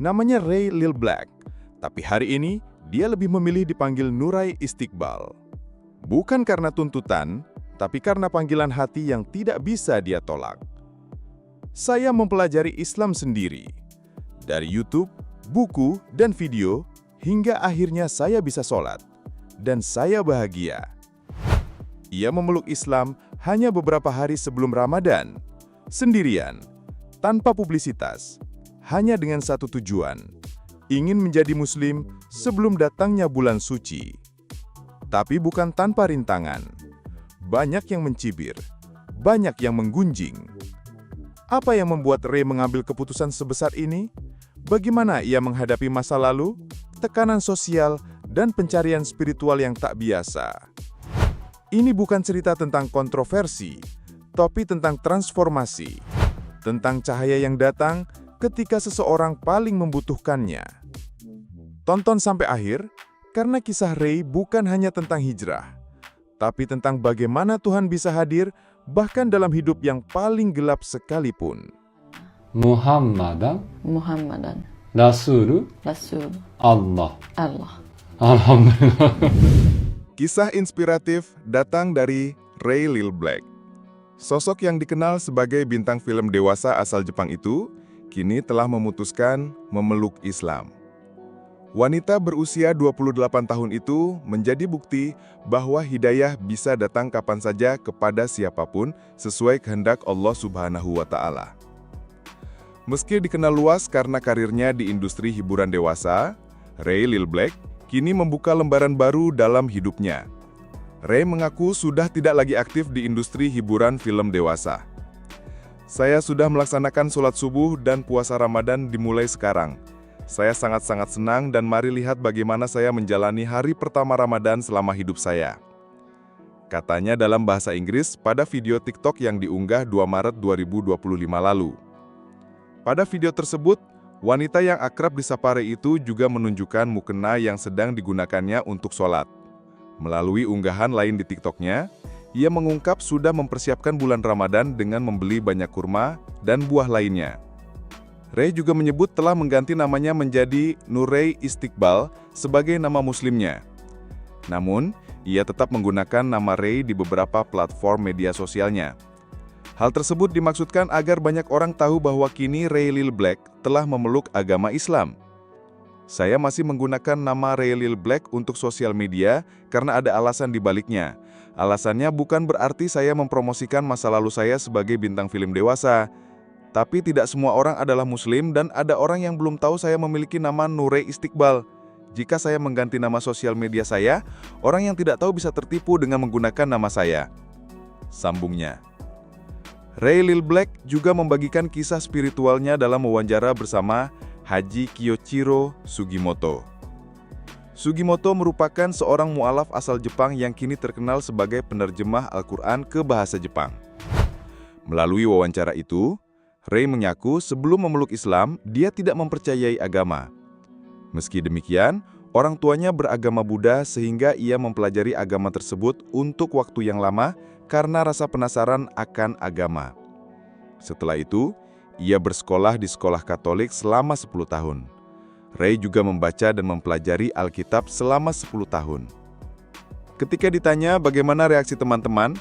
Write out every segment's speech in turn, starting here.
Namanya Ray Lil Black, tapi hari ini dia lebih memilih dipanggil Nurai Istiqbal. Bukan karena tuntutan, tapi karena panggilan hati yang tidak bisa dia tolak. Saya mempelajari Islam sendiri, dari YouTube, buku, dan video, hingga akhirnya saya bisa sholat. Dan saya bahagia. Ia memeluk Islam hanya beberapa hari sebelum Ramadan, sendirian, tanpa publisitas, hanya dengan satu tujuan, ingin menjadi Muslim sebelum datangnya bulan suci. Tapi bukan tanpa rintangan. Banyak yang mencibir, banyak yang menggunjing. Apa yang membuat Ray mengambil keputusan sebesar ini? Bagaimana ia menghadapi masa lalu, tekanan sosial, dan pencarian spiritual yang tak biasa? Ini bukan cerita tentang kontroversi, tapi tentang transformasi, tentang cahaya yang datang ketika seseorang paling membutuhkannya. Tonton sampai akhir, karena kisah Ray bukan hanya tentang hijrah, tapi tentang bagaimana Tuhan bisa hadir bahkan dalam hidup yang paling gelap sekalipun. Muhammadan Rasul Allah. Allah. Alhamdulillah. Kisah inspiratif datang dari Ray Lil Black. Sosok yang dikenal sebagai bintang film dewasa asal Jepang itu, kini telah memutuskan memeluk Islam. Wanita berusia 28 tahun itu menjadi bukti bahwa hidayah bisa datang kapan saja kepada siapapun sesuai kehendak Allah Subhanahu wa Ta'ala. Meski dikenal luas karena karirnya di industri hiburan dewasa, Ray Lil Black kini membuka lembaran baru dalam hidupnya. Ray mengaku sudah tidak lagi aktif di industri hiburan film dewasa. Saya sudah melaksanakan sholat subuh dan puasa Ramadan dimulai sekarang. Saya sangat-sangat senang dan mari lihat bagaimana saya menjalani hari pertama Ramadan selama hidup saya. Katanya dalam bahasa Inggris pada video TikTok yang diunggah 2 Maret 2025 lalu. Pada video tersebut, wanita yang akrab disapa Ray itu juga menunjukkan mukena yang sedang digunakannya untuk sholat. Melalui unggahan lain di TikToknya, ia mengungkap sudah mempersiapkan bulan Ramadan dengan membeli banyak kurma dan buah lainnya. Ray juga menyebut telah mengganti namanya menjadi Nurai Istiqbal sebagai nama muslimnya. Namun, ia tetap menggunakan nama Ray di beberapa platform media sosialnya. Hal tersebut dimaksudkan agar banyak orang tahu bahwa kini Ray Lil Black telah memeluk agama Islam. Saya masih menggunakan nama Ray Lil Black untuk sosial media karena ada alasan di baliknya. Alasannya bukan berarti saya mempromosikan masa lalu saya sebagai bintang film dewasa. Tapi tidak semua orang adalah Muslim dan ada orang yang belum tahu saya memiliki nama Nurai Istiqbal. Jika saya mengganti nama sosial media saya, orang yang tidak tahu bisa tertipu dengan menggunakan nama saya. Sambungnya. Ray Lil Black juga membagikan kisah spiritualnya dalam wawancara bersama Haji Kiyoichiro Sugimoto. Sugimoto merupakan seorang mu'alaf asal Jepang yang kini terkenal sebagai penerjemah Al-Quran ke bahasa Jepang. Melalui wawancara itu, Ray mengaku sebelum memeluk Islam, dia tidak mempercayai agama. Meski demikian, orang tuanya beragama Buddha sehingga ia mempelajari agama tersebut untuk waktu yang lama karena rasa penasaran akan agama. Setelah itu, ia bersekolah di sekolah Katolik selama 10 tahun. Ray juga membaca dan mempelajari Alkitab selama 10 tahun. Ketika ditanya bagaimana reaksi teman-teman,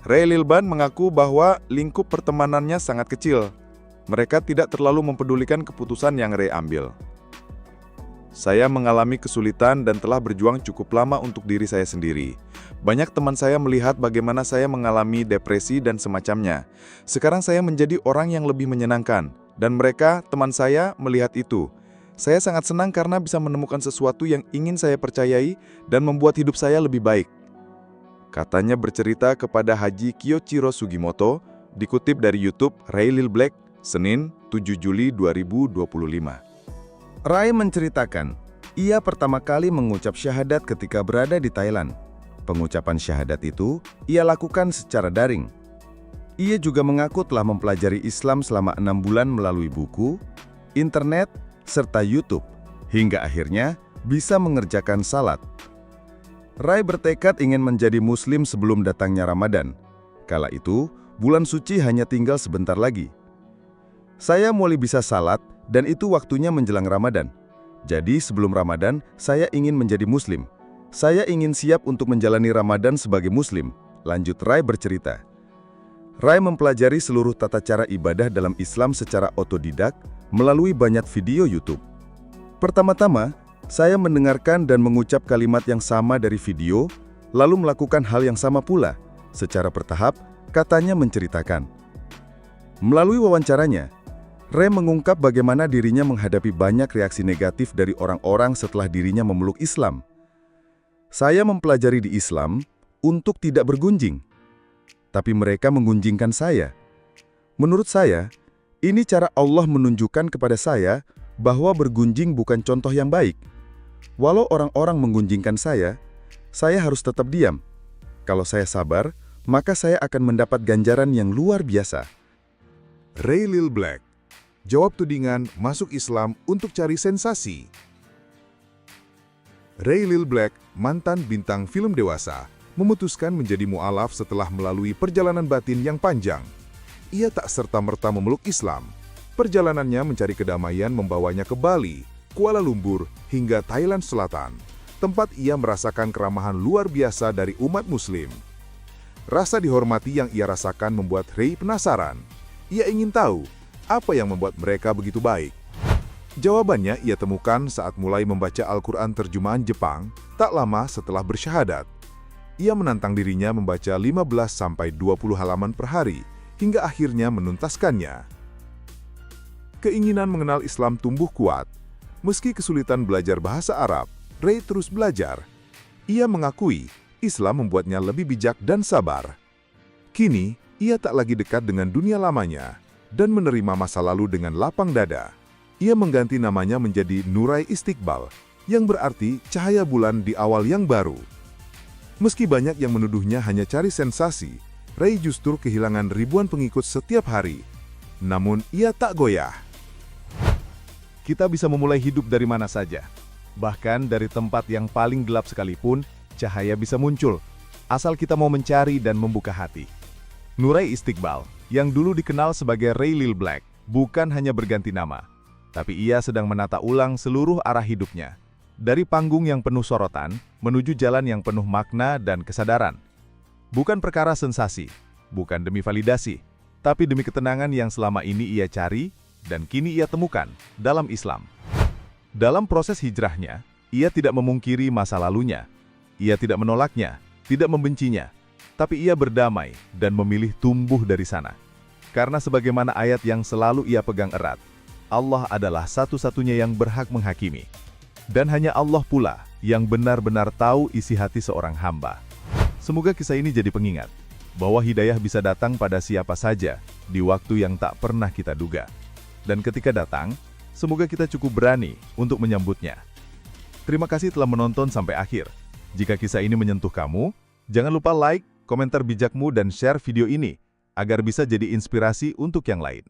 Ray Lil Black mengaku bahwa lingkup pertemanannya sangat kecil. Mereka tidak terlalu mempedulikan keputusan yang Ray ambil. Saya mengalami kesulitan dan telah berjuang cukup lama untuk diri saya sendiri. Banyak teman saya melihat bagaimana saya mengalami depresi dan semacamnya. Sekarang saya menjadi orang yang lebih menyenangkan, dan mereka, teman saya, melihat itu. Saya sangat senang karena bisa menemukan sesuatu yang ingin saya percayai dan membuat hidup saya lebih baik. Katanya bercerita kepada Haji Kiyoichiro Sugimoto, dikutip dari YouTube Ray Lil Black, Senin, 7 Juli 2025. Ray menceritakan, ia pertama kali mengucap syahadat ketika berada di Thailand. Pengucapan syahadat itu ia lakukan secara daring. Ia juga mengaku telah mempelajari Islam selama 6 bulan melalui buku, internet, serta YouTube, hingga akhirnya bisa mengerjakan salat. Ray bertekad ingin menjadi Muslim sebelum datangnya Ramadan. Kala itu, bulan suci hanya tinggal sebentar lagi. Saya mulai bisa salat dan itu waktunya menjelang Ramadan. Jadi sebelum Ramadan, saya ingin menjadi Muslim. Saya ingin siap untuk menjalani Ramadan sebagai Muslim. Lanjut Rai bercerita. Rai mempelajari seluruh tata cara ibadah dalam Islam secara otodidak melalui banyak video YouTube. Pertama-tama, saya mendengarkan dan mengucap kalimat yang sama dari video, lalu melakukan hal yang sama pula. Secara bertahap, katanya menceritakan. Melalui wawancaranya, Ray mengungkap bagaimana dirinya menghadapi banyak reaksi negatif dari orang-orang setelah dirinya memeluk Islam. Saya mempelajari di Islam untuk tidak bergunjing, tapi mereka menggunjingkan saya. Menurut saya, ini cara Allah menunjukkan kepada saya bahwa bergunjing bukan contoh yang baik. Walau orang-orang menggunjingkan saya harus tetap diam. Kalau saya sabar, maka saya akan mendapat ganjaran yang luar biasa. Ray Lil Black jawab tudingan masuk Islam untuk cari sensasi. Ray Lil Black, mantan bintang film dewasa, memutuskan menjadi mu'alaf setelah melalui perjalanan batin yang panjang. Ia tak serta-merta memeluk Islam. Perjalanannya mencari kedamaian membawanya ke Bali, Kuala Lumpur, hingga Thailand Selatan, tempat ia merasakan keramahan luar biasa dari umat Muslim. Rasa dihormati yang ia rasakan membuat Ray penasaran. Ia ingin tahu apa yang membuat mereka begitu baik. Jawabannya ia temukan saat mulai membaca Al-Quran terjemahan Jepang tak lama setelah bersyahadat. Ia menantang dirinya membaca 15-20 halaman per hari, hingga akhirnya menuntaskannya. Keinginan mengenal Islam tumbuh kuat. Meski kesulitan belajar bahasa Arab, Ray terus belajar. Ia mengakui Islam membuatnya lebih bijak dan sabar. Kini, ia tak lagi dekat dengan dunia lamanya dan menerima masa lalu dengan lapang dada. Ia mengganti namanya menjadi Nurai Istiqbal, yang berarti cahaya bulan di awal yang baru. Meski banyak yang menuduhnya hanya cari sensasi, Ray justru kehilangan ribuan pengikut setiap hari. Namun ia tak goyah. Kita bisa memulai hidup dari mana saja. Bahkan dari tempat yang paling gelap sekalipun, cahaya bisa muncul, asal kita mau mencari dan membuka hati. Nurai Istiqbal, yang dulu dikenal sebagai Ray Lil Black, bukan hanya berganti nama, tapi ia sedang menata ulang seluruh arah hidupnya. Dari panggung yang penuh sorotan, menuju jalan yang penuh makna dan kesadaran. Bukan perkara sensasi, bukan demi validasi, tapi demi ketenangan yang selama ini ia cari dan kini ia temukan dalam Islam. Dalam proses hijrahnya, ia tidak memungkiri masa lalunya. Ia tidak menolaknya, tidak membencinya, tapi ia berdamai dan memilih tumbuh dari sana. Karena sebagaimana ayat yang selalu ia pegang erat, Allah adalah satu-satunya yang berhak menghakimi. Dan hanya Allah pula yang benar-benar tahu isi hati seorang hamba. Semoga kisah ini jadi pengingat, bahwa hidayah bisa datang pada siapa saja, di waktu yang tak pernah kita duga. Dan ketika datang, semoga kita cukup berani untuk menyambutnya. Terima kasih telah menonton sampai akhir. Jika kisah ini menyentuh kamu, jangan lupa like, komentar bijakmu dan share video ini, agar bisa jadi inspirasi untuk yang lain.